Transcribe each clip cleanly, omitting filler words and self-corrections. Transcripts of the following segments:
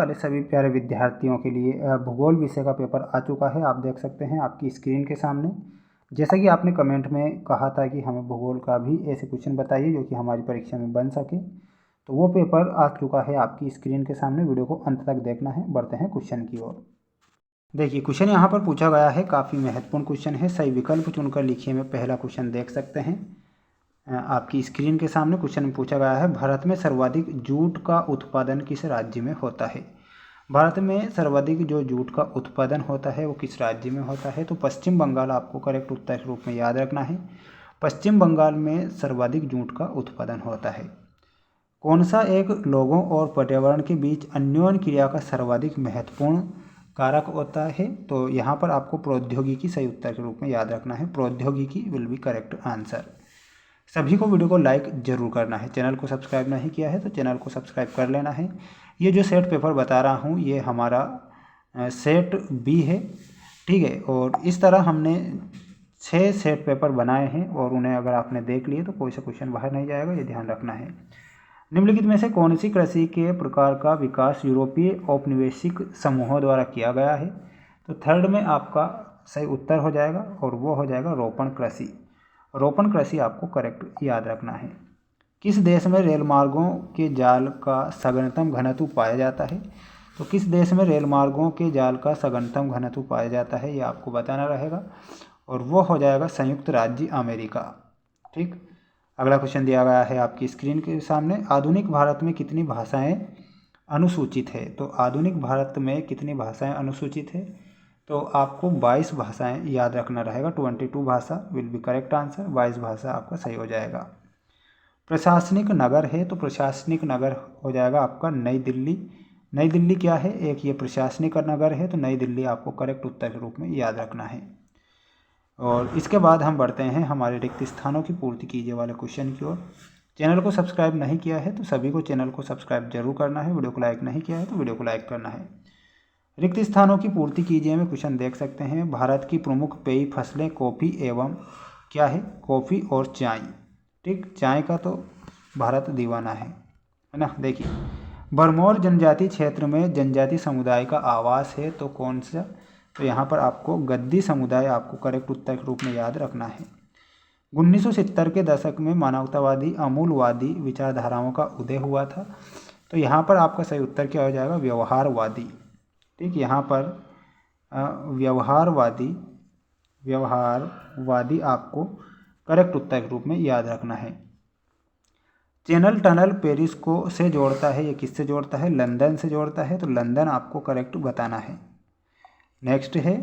वाले सभी प्यारे विद्यार्थियों के लिए भूगोल विषय का पेपर आ चुका है। आप देख सकते हैं आपकी स्क्रीन के सामने। जैसा कि आपने कमेंट में कहा था कि हमें भूगोल का भी ऐसे क्वेश्चन बताइए जो कि हमारी परीक्षा में बन सके, तो वो पेपर आ चुका है आपकी स्क्रीन के सामने। वीडियो को अंत तक देखना है। बढ़ते हैं क्वेश्चन की ओर। देखिए क्वेश्चन यहाँ पर पूछा गया है, काफ़ी महत्वपूर्ण क्वेश्चन है। सही विकल्प चुनकर लिखिए में पहला क्वेश्चन देख सकते हैं आपकी स्क्रीन के सामने। क्वेश्चन में पूछा गया है, भारत में सर्वाधिक जूट का उत्पादन किस राज्य में होता है। भारत में सर्वाधिक जो जूट का उत्पादन होता है वो किस राज्य में होता है। तो पश्चिम बंगाल आपको करेक्ट उत्तर के रूप में याद रखना है। पश्चिम बंगाल में सर्वाधिक जूट का उत्पादन होता है। कौन सा एक लोगों और पर्यावरण के बीच अन्योन्य क्रिया का सर्वाधिक महत्वपूर्ण कारक होता है। तो यहाँ पर आपको प्रौद्योगिकी सही उत्तर के रूप में याद रखना है। प्रौद्योगिकी विल बी करेक्ट आंसर। सभी को वीडियो को लाइक जरूर करना है। चैनल को सब्सक्राइब नहीं किया है तो चैनल को सब्सक्राइब कर लेना है। ये जो सेट पेपर बता रहा हूँ ये हमारा सेट बी है, ठीक है। और इस तरह हमने 6 सेट पेपर बनाए हैं और उन्हें अगर आपने देख लिए तो कोई सा क्वेश्चन बाहर नहीं जाएगा, ये ध्यान रखना है। निम्नलिखित में से कौन सी कृषि के प्रकार का विकास यूरोपीय औपनिवेशिक समूहों द्वारा किया गया है। तो थर्ड में आपका सही उत्तर हो जाएगा और वो हो जाएगा रोपण कृषि। रोपण कृषि आपको करेक्ट याद रखना है। किस देश में रेल मार्गों के जाल का सघनतम घनत्व पाया जाता है। तो किस देश में रेल मार्गों के जाल का सघनतम घनत्व पाया जाता है ये आपको बताना रहेगा और वो हो जाएगा संयुक्त राज्य अमेरिका, ठीक। अगला क्वेश्चन दिया गया है आपकी स्क्रीन के सामने, आधुनिक भारत में कितनी भाषाएं अनुसूचित है। तो आधुनिक भारत में कितनी भाषाएं अनुसूचित है। तो आपको 22 भाषाएं याद रखना रहेगा। 22 भाषा विल बी करेक्ट आंसर। 22 भाषा आपका सही हो जाएगा। प्रशासनिक नगर है तो प्रशासनिक नगर हो जाएगा आपका नई दिल्ली। नई दिल्ली क्या है, एक ये प्रशासनिक नगर है, तो नई दिल्ली आपको करेक्ट उत्तर के रूप में याद रखना है। और इसके बाद हम बढ़ते हैं हमारे रिक्त स्थानों की पूर्ति कीजिए वाले क्वेश्चन की ओर। चैनल को सब्सक्राइब नहीं किया है तो सभी को चैनल को सब्सक्राइब जरूर करना है। वीडियो को लाइक नहीं किया है तो वीडियो को लाइक करना है। रिक्त स्थानों की पूर्ति कीजिए में क्वेश्चन देख सकते हैं, भारत की प्रमुख पेय फसलें कॉफ़ी एवं क्या है, कॉफ़ी और चाय, ठीक। चाय का तो भारत दीवाना है ना। देखिए भरमौर जनजाति क्षेत्र में जनजाति समुदाय का आवास है तो कौन सा। तो यहाँ पर आपको गद्दी समुदाय आपको करेक्ट उत्तर के रूप में याद रखना है। 1970 के दशक में मानवतावादी अमूलवादी विचारधाराओं का उदय हुआ था। तो यहाँ पर आपका सही उत्तर क्या हो जाएगा, व्यवहारवादी, ठीक। यहाँ पर व्यवहारवादी आपको करेक्ट उत्तर के रूप में याद रखना है। चैनल टनल पेरिस को से जोड़ता है, ये किससे जोड़ता है, लंदन से जोड़ता है, तो लंदन आपको करेक्ट बताना है। नेक्स्ट है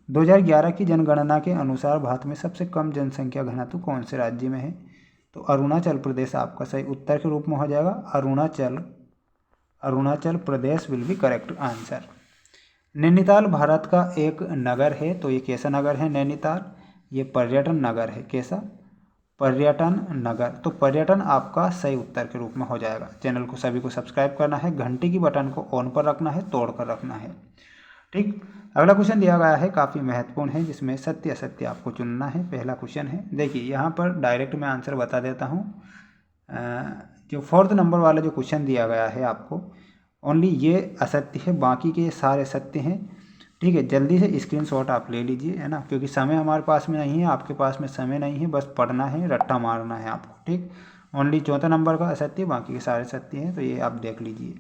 2011 की जनगणना के अनुसार भारत में सबसे कम जनसंख्या घनत्व कौन से राज्य में है। तो अरुणाचल प्रदेश आपका सही उत्तर के रूप में हो जाएगा। Arunachal Pradesh will be correct answer. Nainital Bharat का एक नगर है तो ये कैसा नगर है नैनीताल, ये पर्यटन नगर है। कैसा, पर्यटन नगर। तो पर्यटन आपका सही उत्तर के रूप में हो जाएगा। चैनल को सभी को सब्सक्राइब करना है, घंटी की बटन को ऑन पर रखना है, तोड़ कर रखना है, ठीक। अगला क्वेश्चन दिया गया है, काफ़ी महत्वपूर्ण है, जिसमें सत्य असत्य आपको चुनना है। पहला क्वेश्चन है, देखिए यहाँ पर डायरेक्ट मैं आंसर बता देता हूँ। जो 4th नंबर वाला जो क्वेश्चन दिया गया है आपको, ओनली ये असत्य है, बाकी के सारे सत्य हैं, ठीक है। जल्दी से स्क्रीनशॉट आप ले लीजिए, है ना, क्योंकि समय हमारे पास में नहीं है, आपके पास में समय नहीं है, बस पढ़ना है, रट्टा मारना है आपको, ठीक। ओनली 4th नंबर का असत्य, बाकी के सारे सत्य हैं, तो ये आप देख लीजिए।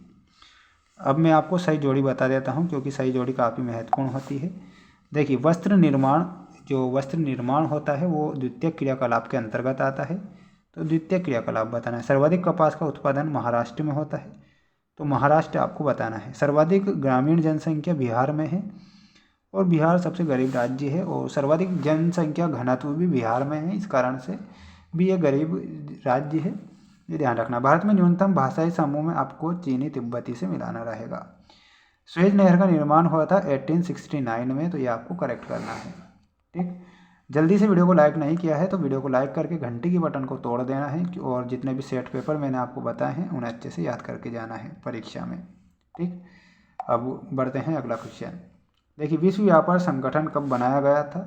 अब मैं आपको सही जोड़ी बता देता हूँ क्योंकि सही जोड़ी काफ़ी महत्वपूर्ण होती है। देखिए वस्त्र निर्माण होता है वो द्वितीय क्रियाकलाप के अंतर्गत आता है, तो द्वितीय क्रियाकलाप बताना है। सर्वाधिक कपास का उत्पादन महाराष्ट्र में होता है, तो महाराष्ट्र आपको बताना है। सर्वाधिक ग्रामीण जनसंख्या बिहार में है और बिहार सबसे गरीब राज्य है, और सर्वाधिक जनसंख्या घनत्व भी बिहार में है, इस कारण से भी ये गरीब राज्य है, ये ध्यान रखना। भारत में न्यूनतम भाषाई समूह में आपको चीनी तिब्बती से मिलाना रहेगा। स्वेज नहर का निर्माण हुआ था 1869 में, तो ये आपको करेक्ट करना है, ठीक। जल्दी से वीडियो को लाइक नहीं किया है तो वीडियो को लाइक करके घंटी की बटन को तोड़ देना है, और जितने भी सेट पेपर मैंने आपको बताए हैं उन्हें अच्छे से याद करके जाना है परीक्षा में, ठीक। अब बढ़ते हैं अगला क्वेश्चन। देखिए विश्व व्यापार संगठन कब बनाया गया था।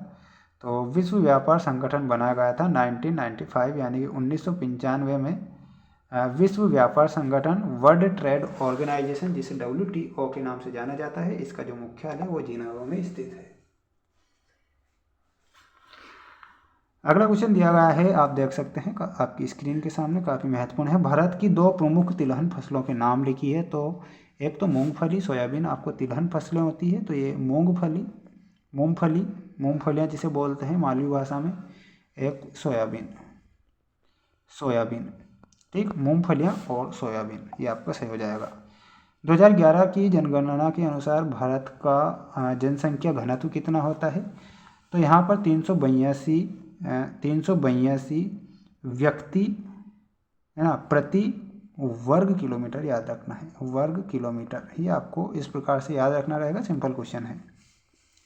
तो विश्व व्यापार संगठन बनाया गया था 1995 यानी कि 1995 में विश्व व्यापार संगठन वर्ल्ड ट्रेड ऑर्गेनाइजेशन, जिसे WTO के नाम से जाना जाता है, इसका जो मुख्यालय है वो जिनेवा में स्थित है। अगला क्वेश्चन दिया गया है, आप देख सकते हैं आपकी स्क्रीन के सामने, काफ़ी महत्वपूर्ण है। भारत की 2 प्रमुख तिलहन फसलों के नाम लिखी है। तो एक तो मूंगफली, सोयाबीन आपको तिलहन फसलें होती है, तो ये मूंगफलियाँ जिसे बोलते हैं मालवी भाषा में, एक सोयाबीन, ठीक, मूंगफलियाँ और सोयाबीन, ये आपका सही हो जाएगा। 2011 की जनगणना के अनुसार भारत का जनसंख्या घनत्व कितना होता है? तो यहाँ पर 382 व्यक्ति है ना प्रति वर्ग किलोमीटर याद रखना है, वर्ग किलोमीटर ही आपको इस प्रकार से याद रखना रहेगा। सिंपल क्वेश्चन है।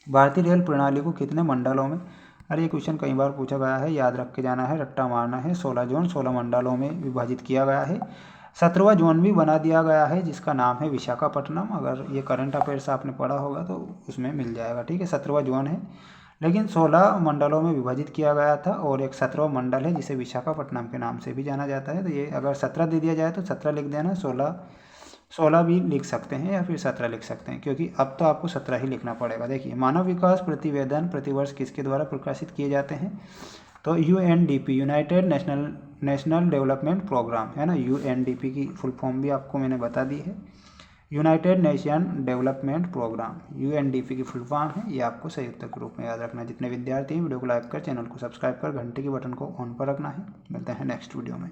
भारतीय रेल प्रणाली को कितने मंडलों में, अरे ये क्वेश्चन कई बार पूछा गया है, याद रख के जाना है, रट्टा मारना है। 16 जोन 16 मंडलों में विभाजित किया गया है। 17वां जोन भी बना दिया गया है जिसका नाम है विशाखापट्टनम। अगर ये करंट अफेयर्स आपने पढ़ा होगा तो उसमें मिल जाएगा, ठीक है। 17वां जोन है, लेकिन 16 मंडलों में विभाजित किया गया था, और एक 17वां मंडल है जिसे विशाखापट्टनम के नाम से भी जाना जाता है। तो ये अगर 17 दे दिया जाए तो 17 लिख देना, 16 भी लिख सकते हैं या फिर 17 लिख सकते हैं, क्योंकि अब तो आपको 17 ही लिखना पड़ेगा। देखिए, मानव विकास प्रतिवेदन प्रतिवर्ष किसके द्वारा प्रकाशित किए जाते हैं? तो UNDP, United National Development Programme, है ना। UNDP की फुल फॉर्म भी आपको मैंने बता दी है, United Nation Development Programme, UNDP की फुल फॉर्म है। ये आपको सही उत्तर के रूप में याद रखना है। जितने विद्यार्थी हैं वीडियो को लाइक कर, चैनल को सब्सक्राइब कर, घंटे के बटन को ऑन पर रखना है। मिलते हैं नेक्स्ट वीडियो में।